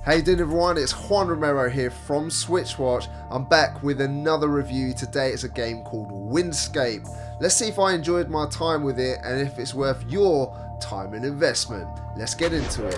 How you doing everyone, it's Juan Romero here from Switchwatch. I'm back with another review. Today it's a game called Windscape. Let's see if I enjoyed my time with it and if it's worth your time and investment. Let's get into it.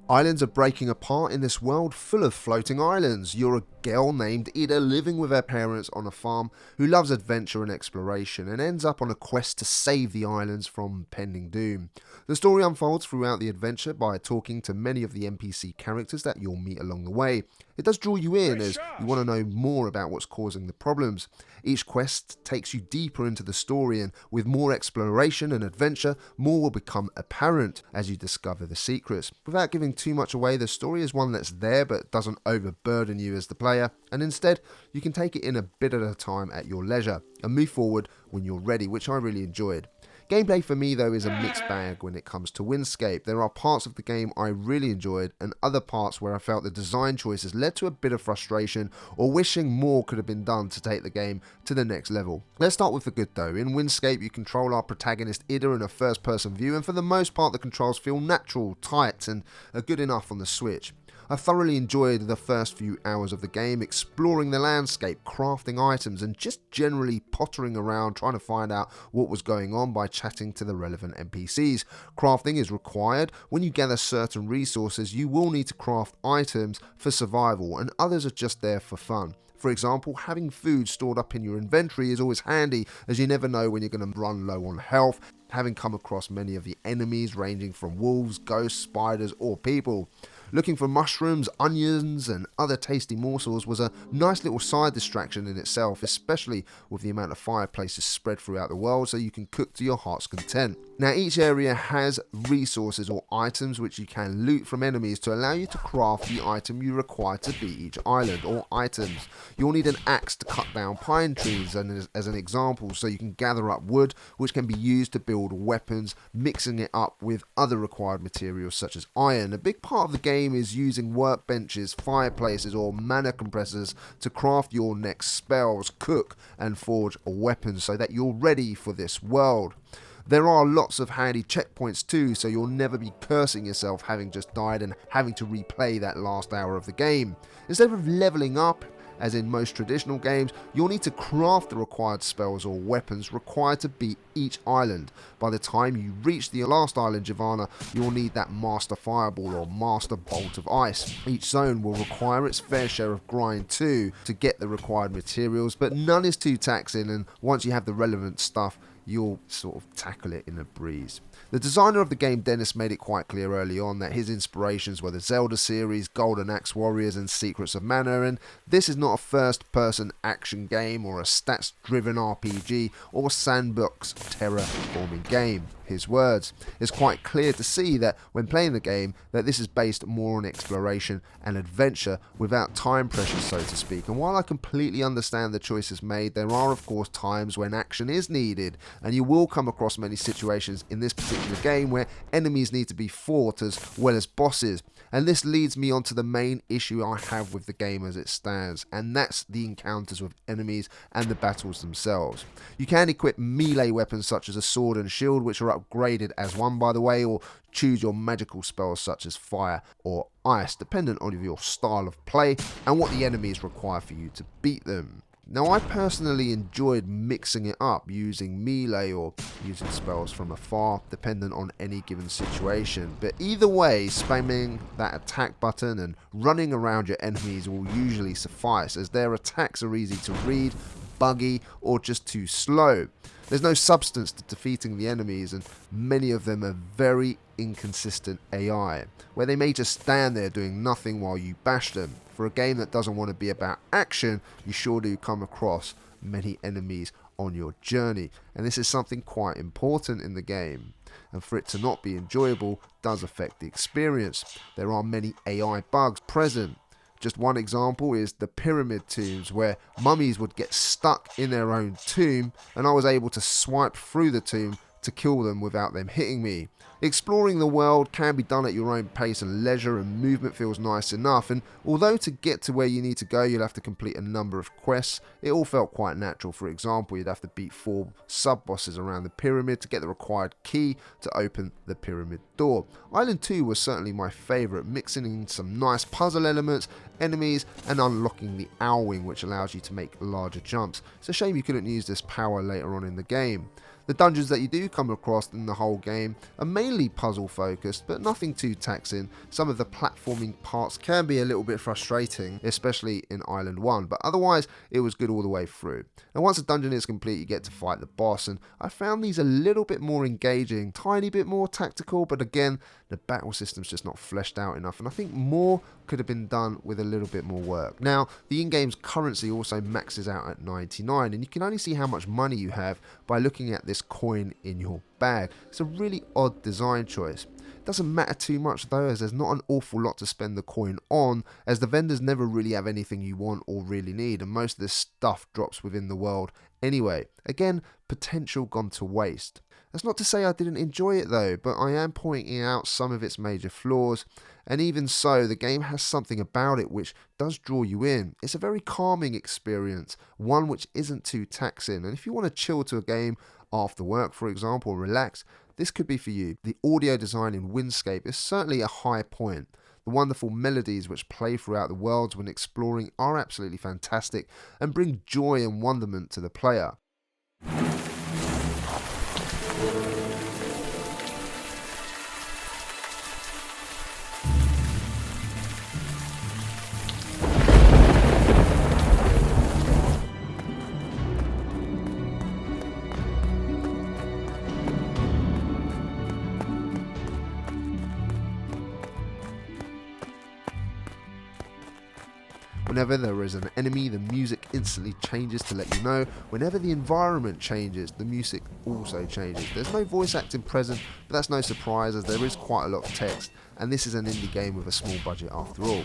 Islands are breaking apart in this world full of floating islands. You're a girl named Ida living with her parents on a farm who loves adventure and exploration and ends up on a quest to save the islands from pending doom. The story unfolds throughout the adventure by talking to many of the NPC characters that you'll meet along the way. It does draw you in as you want to know more about what's causing the problems. Each quest takes you deeper into the story, and with more exploration and adventure, more will become apparent as you discover the secrets. Without giving too much away, the story is one that's there but doesn't overburden you as the player, and instead you can take it in a bit at a time at your leisure and move forward when you're ready, which I really enjoyed. Gameplay for me though is a mixed bag when it comes to Windscape. There are parts of the game I really enjoyed and other parts where I felt the design choices led to a bit of frustration or wishing more could have been done to take the game to the next level. Let's start with the good though. In Windscape you control our protagonist Ida in a first person view, and for the most part the controls feel natural, tight and are good enough on the Switch. I thoroughly enjoyed the first few hours of the game, exploring the landscape, crafting items and just generally pottering around trying to find out what was going on by chatting to the relevant NPCs. Crafting is required. When you gather certain resources, you will need to craft items for survival, and others are just there for fun. For example, having food stored up in your inventory is always handy, as you never know when you're going to run low on health, having come across many of the enemies ranging from wolves, ghosts, spiders or people. Looking for mushrooms, onions and other tasty morsels was a nice little side distraction in itself, especially with the amount of fireplaces spread throughout the world so you can cook to your heart's content. Now each area has resources or items which you can loot from enemies to allow you to craft the item you require to beat each island or items. You'll need an axe to cut down pine trees as an example, so you can gather up wood which can be used to build weapons, mixing it up with other required materials such as iron. A big part of the game is using workbenches, fireplaces or mana compressors to craft your next spells, cook and forge weapons so that you're ready for this world. There are lots of handy checkpoints too, so you'll never be cursing yourself having just died and having to replay that last hour of the game. Instead of leveling up, as in most traditional games, you'll need to craft the required spells or weapons required to beat each island. By the time you reach the last island, Giovanna, you'll need that Master Fireball or Master Bolt of Ice. Each zone will require its fair share of grind too to get the required materials, but none is too taxing, and once you have the relevant stuff, you'll sort of tackle it in a breeze. The designer of the game, Dennis, made it quite clear early on that his inspirations were the Zelda series, Golden Axe Warriors and Secrets of Mana, and this is not a first-person action game or a stats-driven RPG or sandbox terraforming game. His words. It's quite clear to see that when playing the game that this is based more on exploration and adventure without time pressure, so to speak. And while I completely understand the choices made, there are of course times when action is needed, and you will come across many situations in this particular game where enemies need to be fought as well as bosses. And this leads me on to the main issue I have with the game as it stands, and that's the encounters with enemies and the battles themselves. You can equip melee weapons such as a sword and shield, which are upgraded as one by the way, or choose your magical spells such as fire or ice, dependent on your style of play and what the enemies require for you to beat them. Now I personally enjoyed mixing it up, using melee or using spells from afar, dependent on any given situation, but either way spamming that attack button and running around your enemies will usually suffice, as their attacks are easy to read, buggy or just too slow. There's no substance to defeating the enemies, and many of them are very inconsistent AI, where they may just stand there doing nothing while you bash them. For a game that doesn't want to be about action, you sure do come across many enemies on your journey, and this is something quite important in the game, and for it to not be enjoyable does affect the experience. There are many AI bugs present. Just one example is the pyramid tombs, where mummies would get stuck in their own tomb and I was able to swipe through the tomb to kill them without them hitting me. Exploring the world can be done at your own pace and leisure, and movement feels nice enough, and although to get to where you need to go you'll have to complete a number of quests, it all felt quite natural. For example, you'd have to beat 4 sub-bosses around the pyramid to get the required key to open the pyramid door. Island 2 was certainly my favourite, mixing in some nice puzzle elements, enemies, and unlocking the owl wing, which allows you to make larger jumps. It's a shame you couldn't use this power later on in the game. The dungeons that you do come across in the whole game are mainly puzzle focused, but nothing too taxing. Some of the platforming parts can be a little bit frustrating, especially in Island 1, but otherwise it was good all the way through. And once a dungeon is complete you get to fight the boss, and I found these a little bit more engaging, tiny bit more tactical, but again the battle system's just not fleshed out enough, and I think more could have been done with a little bit more work. Now, the in-game's currency also maxes out at 99, and you can only see how much money you have by looking at this coin in your bag. It's a really odd design choice. It doesn't matter too much though, as there's not an awful lot to spend the coin on, as the vendors never really have anything you want or really need, and most of this stuff drops within the world anyway. Again, potential gone to waste. That's not to say I didn't enjoy it though, but I am pointing out some of its major flaws, and even so, the game has something about it which does draw you in. It's a very calming experience, one which isn't too taxing, and if you want to chill to a game after work, for example, or relax, this could be for you. The audio design in Windscape is certainly a high point. The wonderful melodies which play throughout the worlds when exploring are absolutely fantastic and bring joy and wonderment to the player. Whenever there is an enemy, the music instantly changes to let you know. Whenever the environment changes, the music also changes. There's no voice acting present, but that's no surprise as there is quite a lot of text, and this is an indie game with a small budget after all.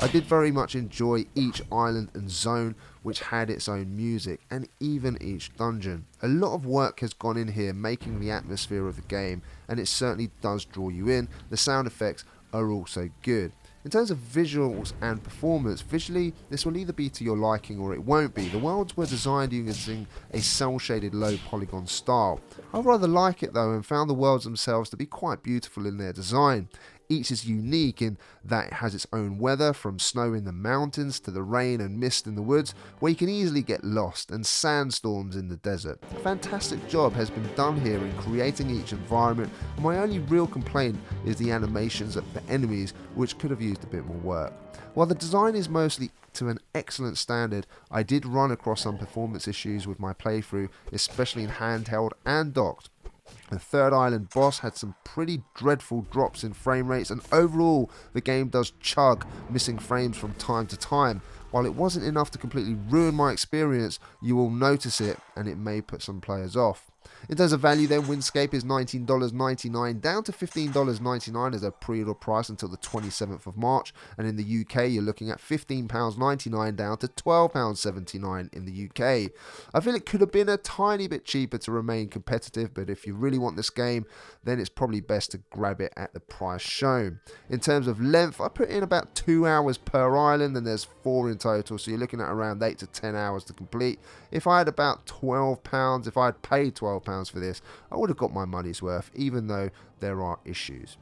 I did very much enjoy each island and zone which had its own music, and even each dungeon. A lot of work has gone in here making the atmosphere of the game, and it certainly does draw you in. The sound effects are also good. In terms of visuals and performance, visually this will either be to your liking or it won't be. The worlds were designed using a cel-shaded low polygon style. I rather like it though, and found the worlds themselves to be quite beautiful in their design. Each is unique in that it has its own weather, from snow in the mountains to the rain and mist in the woods, where you can easily get lost, and sandstorms in the desert. A fantastic job has been done here in creating each environment, and my only real complaint is the animations of the enemies, which could have used a bit more work. While the design is mostly to an excellent standard, I did run across some performance issues with my playthrough, especially in handheld and docked. The third island boss had some pretty dreadful drops in frame rates, and overall the game does chug, missing frames from time to time. While it wasn't enough to completely ruin my experience, you will notice it, and it may put some players off. In terms of value then, Windscape is $19.99 down to $15.99 as a pre-order price until the 27th of March, and in the UK you're looking at £15.99 down to £12.79 in the UK. I feel it could have been a tiny bit cheaper to remain competitive, but if you really want this game then it's probably best to grab it at the price shown. In terms of length, I put in about 2 hours per island, and there's 4 in total, so you're looking at around 8 to 10 hours to complete. If I had about £12, if I had paid £12 for this, I would have got my money's worth, even though there are issues.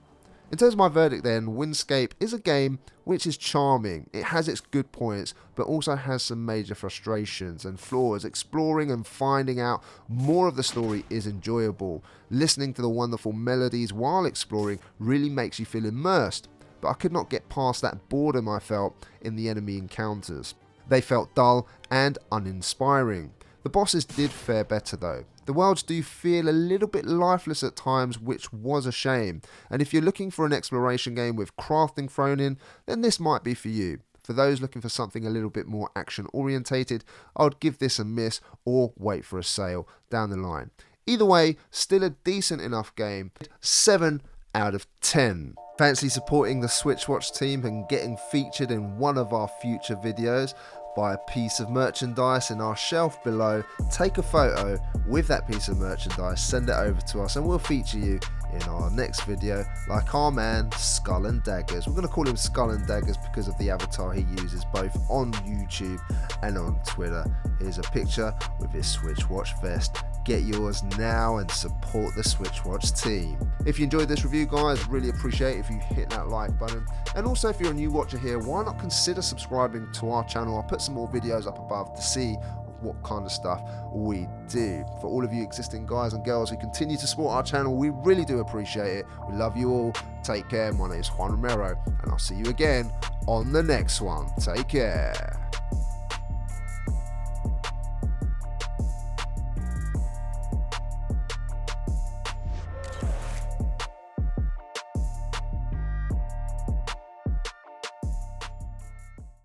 In terms of my verdict then, Windscape is a game which is charming. It has its good points, but also has some major frustrations and flaws. Exploring and finding out more of the story is enjoyable. Listening to the wonderful melodies while exploring really makes you feel immersed, but I could not get past that boredom I felt in the enemy encounters. They felt dull and uninspiring. The bosses did fare better though. The worlds do feel a little bit lifeless at times, which was a shame. And if you're looking for an exploration game with crafting thrown in, then this might be for you. For those looking for something a little bit more action orientated, I would give this a miss or wait for a sale down the line. Either way, still a decent enough game. 7 out of 10. Fancy supporting the Switchwatch team and getting featured in one of our future videos? buy a piece of merchandise in our shelf below, take a photo with that piece of merchandise, send it over to us, and we'll feature you in our next video, like our man Skull and Daggers. We're going to call him Skull and Daggers because of the avatar he uses both on YouTube and on Twitter. Here's a picture with his Switch Watch vest. Get yours now and support the Switch Watch team. If you enjoyed this review, guys, really appreciate it if you hit that like button. And also, if you're a new watcher here, why not consider subscribing to our channel? I'll put some more videos up above to see what kind of stuff we do. For all of you existing guys and girls who continue to support our channel, we really do appreciate it. We love you all. Take care. My name is Juan Romero, and I'll see you again on the next one. Take care.